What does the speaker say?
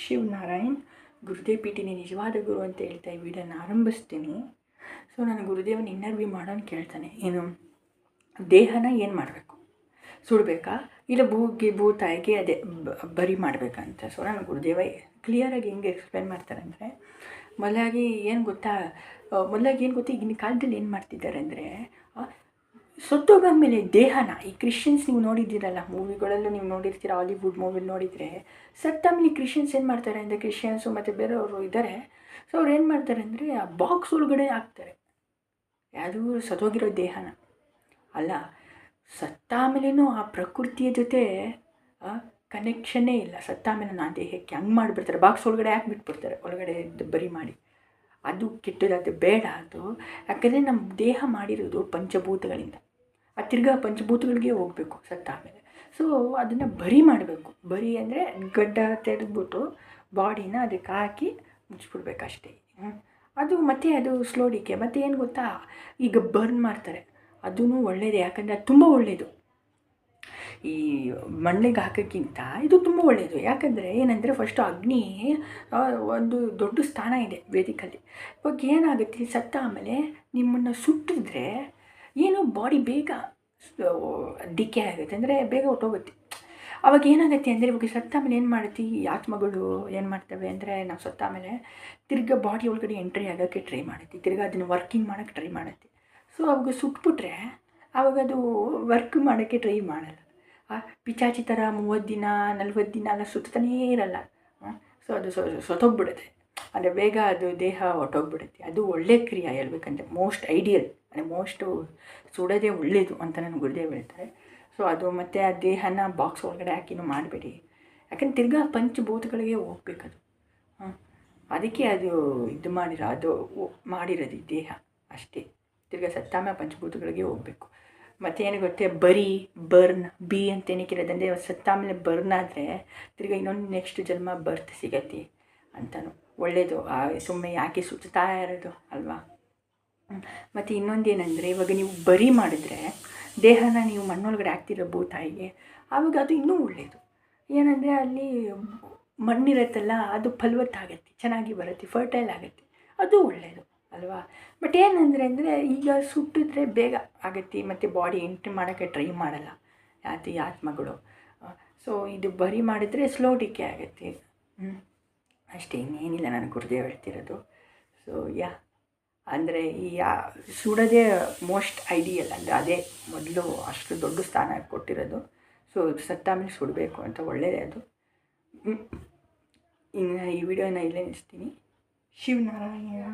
Shivnarine Gurudev ಪೀಠಿನಿ ನಿಜವಾದ ಗುರು ಅಂತ ಹೇಳ್ತಾ ಈ ವಿಡಿಯೋನ ಆರಂಭಿಸ್ತೀನಿ. ಸೊ ನಾನು ಗುರುದೇವನ ಇಂಟರ್ವ್ಯೂ ಮಾಡೋನು ಕೇಳ್ತಾನೆ, ಏನು ದೇಹನ ಏನು ಮಾಡಬೇಕು, ಸುಡಬೇಕಾ ಇಲ್ಲ ಭೂತಾಯಿಗೆ ಅದೇ ಬರಿ ಮಾಡಬೇಕಂತ. ಸೊ ನಾನು ಗುರುದೇವ ಕ್ಲಿಯರಾಗಿ ಹೆಂಗೆ ಎಕ್ಸ್ಪ್ಲೇನ್ ಮಾಡ್ತಾರೆ ಅಂದರೆ, ಮೊದಲಾಗಿ ಏನು ಗೊತ್ತಾ ಈಗಿನ ಕಾಲದಲ್ಲಿ ಏನು ಮಾಡ್ತಿದ್ದಾರೆ ಅಂದರೆ, ಸತ್ತೋಗಾದ್ಮೇಲೆ ದೇಹನ ಈ ಕ್ರಿಶ್ಚಿಯನ್ಸ್ ನೀವು ನೋಡಿದ್ದೀರಲ್ಲ, ಮೂವಿಗಳಲ್ಲೂ ನೀವು ನೋಡಿರ್ತೀರ, ಹಾಲಿವುಡ್ ಮೂವಿ ನೋಡಿದರೆ ಸತ್ತಾಮೇಲೆ ಕ್ರಿಶ್ಚಿಯನ್ಸ್ ಏನು ಮಾಡ್ತಾರೆ ಅಂದರೆ, ಕ್ರಿಶ್ಚಿಯನ್ಸು ಮತ್ತು ಬೇರೆಯವರು ಇದ್ದಾರೆ. ಸೊ ಅವ್ರು ಏನು ಮಾಡ್ತಾರೆ ಅಂದರೆ ಆ ಬಾಕ್ಸ್ ಒಳಗಡೆ ಹಾಕ್ತಾರೆ ಯಾವುದು ಸತ್ತೋಗಿರೋ ದೇಹನ. ಅಲ್ಲ, ಸತ್ತಾಮೇಲೇನೂ ಆ ಪ್ರಕೃತಿಯ ಜೊತೆ ಕನೆಕ್ಷನ್ನೇ ಇಲ್ಲ. ಸತ್ತಾಮೇಲೆ ಆ ದೇಹಕ್ಕೆ ಹಂಗೆ ಮಾಡಿಬಿಡ್ತಾರೆ, ಬಾಕ್ಸ್ ಒಳಗಡೆ ಹಾಕ್ಬಿಟ್ಬಿಡ್ತಾರೆ, ಒಳಗಡೆ ಬರಿ ಮಾಡಿ. ಅದು ಕೆಟ್ಟದಾದ ಬೇಡ ಅದು. ಯಾಕಂದರೆ ನಮ್ಮ ದೇಹ ಮಾಡಿರೋದು ಪಂಚಭೂತಗಳಿಂದ, ಆ ತಿರ್ಗಾ ಪಂಚಭೂತಗಳಿಗೆ ಹೋಗಬೇಕು ಸತ್ತಾಮೇಲೆ. ಸೊ ಅದನ್ನು ಬರಿ ಮಾಡಬೇಕು. ಬರಿ ಅಂದರೆ ಗಡ್ಡ ತೆಗೆದ್ಬಿಟ್ಟು ಬಾಡಿನ ಅದಕ್ಕೆ ಹಾಕಿ ಮುಚ್ಚಿಬಿಡ್ಬೇಕಷ್ಟೇ. ಅದು ಮತ್ತು ಅದು ಸ್ಲೋ ಡಿಕೆ. ಮತ್ತು ಏನು ಗೊತ್ತಾ, ಈಗ ಬರ್ನ್ ಮಾಡ್ತಾರೆ, ಅದೂ ಒಳ್ಳೆಯದೇ. ಯಾಕಂದರೆ ಅದು ತುಂಬ ಒಳ್ಳೆಯದು. ಈ ಮಣ್ಣಿಗೆ ಹಾಕೋಕ್ಕಿಂತ ಇದು ತುಂಬ ಒಳ್ಳೆಯದು. ಯಾಕಂದರೆ ಏನಂದರೆ, ಫಸ್ಟು ಅಗ್ನಿ ಒಂದು ದೊಡ್ಡ ಸ್ಥಾನ ಇದೆ ವೇದಿಕಲ್ಲಿ. ಇವಾಗ ಏನಾಗುತ್ತೆ, ಸತ್ತ ಆಮೇಲೆ ನಿಮ್ಮನ್ನು ಸುಟ್ಟಿದ್ರೆ ಏನು ಬಾಡಿ ಬೇಗ ಡಿಕೆ ಆಗುತ್ತೆ, ಅಂದರೆ ಬೇಗ ಹೊಟ್ಟೋಗುತ್ತೆ. ಅವಾಗ ಏನಾಗುತ್ತೆ ಅಂದರೆ, ಇವಾಗ ಸತ್ತ ಆಮೇಲೆ ಏನು ಮಾಡುತ್ತೆ, ಈ ಆತ್ಮಗಳು ಏನು ಮಾಡ್ತವೆ ಅಂದರೆ, ನಾವು ಸತ್ತ ಆಮೇಲೆ ತಿರ್ಗಾ ಬಾಡಿ ಒಳಗಡೆ ಎಂಟ್ರಿ ಆಗೋಕ್ಕೆ ಟ್ರೈ ಮಾಡುತ್ತೆ, ತಿರ್ಗಾ ಅದನ್ನು ವರ್ಕಿಂಗ್ ಮಾಡೋಕ್ಕೆ ಟ್ರೈ ಮಾಡುತ್ತೆ. ಸೊ ಅವಾಗ ಸುಟ್ಬಿಟ್ರೆ ಆವಾಗ ಅದು ವರ್ಕ್ ಮಾಡೋಕ್ಕೆ ಟ್ರೈ ಮಾಡಲ್ಲ. ಪಿಚಾಚಿ ಥರ 30 ದಿನ 40 ದಿನ ಎಲ್ಲ ಸುತ್ತಾನೇ ಇರಲ್ಲ. ಸೊ ಅದು ಸತ್ತೋಗ್ಬಿಡುತ್ತೆ, ಅಂದರೆ ಬೇಗ ಅದು ದೇಹ ಹೊಟ್ಟೋಗ್ಬಿಡುತ್ತೆ. ಅದು ಒಳ್ಳೆ ಕ್ರಿಯೆ ಹೇಳ್ಬೇಕಂದ್ರೆ, ಮೋಸ್ಟ್ ಐಡಿಯಲ್, ಅಂದರೆ ಮೋಸ್ಟು ಸುಡೋದೇ ಒಳ್ಳೆಯದು ಅಂತ ನನ್ನ ಗುರುದೇವ್ ಹೇಳ್ತಾರೆ. ಸೊ ಅದು ಮತ್ತು ಆ ದೇಹನ ಬಾಕ್ಸ್ ಒಳಗಡೆ ಹಾಕಿನೂ ಮಾಡಬೇಡಿ. ಯಾಕಂದ್ರೆ ತಿರ್ಗಾ ಪಂಚಭೂತಗಳಿಗೆ ಹೋಗ್ಬೇಕದು. ಅದಕ್ಕೆ ಅದು ಇದು ಮಾಡಿರೋದು ಈ ದೇಹ ಅಷ್ಟೇ. ತಿರ್ಗಾ ಸತ್ತಾಮ ಪಂಚಭೂತಗಳಿಗೆ ಹೋಗಬೇಕು. ಮತ್ತು ಏನು ಗೊತ್ತೇ, ಬರ್ನ್ ಅಂತ ಏನಕ್ಕೆ ಇರೋದಂದರೆ, ಸತ್ತಾಮೇಲೆ ಬರ್ನ್ ಆದರೆ ತಿರ್ಗಾ ಇನ್ನೊಂದು ನೆಕ್ಸ್ಟ್ ಜನ್ಮ ಬರ್ತ್ ಸಿಗತ್ತೆ ಅಂತಲೂ ಒಳ್ಳೆಯದು. ಸುಮ್ಮನೆ ಯಾಕೆ ಸುತ್ತಾ ಇರೋದು ಅಲ್ವಾ. ಮತ್ತು ಇನ್ನೊಂದೇನೆಂದರೆ, ಇವಾಗ ನೀವು ಬರಿ ಮಾಡಿದ್ರೆ ದೇಹನ ನೀವು ಮಣ್ಣೊಳಗಡೆ ಹಾಕ್ತಿರೋ ಭೂತಾಯಿಗೆ, ಆವಾಗ ಅದು ಇನ್ನೂ ಒಳ್ಳೆಯದು. ಏನಂದರೆ ಅಲ್ಲಿ ಮಣ್ಣಿರುತ್ತಲ್ಲ, ಅದು ಫಲವತ್ತಾಗತ್ತೆ, ಚೆನ್ನಾಗಿ ಬರುತ್ತೆ, ಫರ್ಟೈಲ್ ಆಗುತ್ತೆ, ಅದು ಒಳ್ಳೆಯದು ಅಲ್ವಾ. ಬಟ್ ಏನಂದರೆ ಈಗ ಸುಟ್ಟಿದ್ರೆ ಬೇಗ ಆಗುತ್ತೆ, ಮತ್ತು ಬಾಡಿ ಎಂಟ್ರಿ ಮಾಡೋಕ್ಕೆ ಟ್ರೈ ಮಾಡಲ್ಲ ಈ ಆತ್ಮಗಳು. ಸೊ ಇದು ಬರಿ ಮಾಡಿದರೆ ಸ್ಲೋ ಡಿಕೆ ಆಗುತ್ತೆ. ಅಷ್ಟೇ, ಇನ್ನೇನಿಲ್ಲ ನಾನು ಗುರುದೇವ್ ಹೇಳ್ತಿರೋದು. ಸೊ ಅಂದರೆ ಈ ಸುಡೋದೇ ಮೋಸ್ಟ್ ಐಡಿಯಲ್, ಅಂದರೆ ಅದೇ ಮೊದಲು ಅಷ್ಟು ದೊಡ್ಡ ಸ್ಥಾನ ಕೊಟ್ಟಿರೋದು. ಸೊ ಸತ್ತಾಮೇಲೆ ಸುಡಬೇಕು ಅಂತ ಒಳ್ಳೆಯದೇ ಅದು. ಇನ್ನು ಈ ವಿಡಿಯೋನ ಇಲ್ಲೇ ನಿಲ್ಲಿಸ್ತೀನಿ. ಶಿವನಾರಾಯಣ.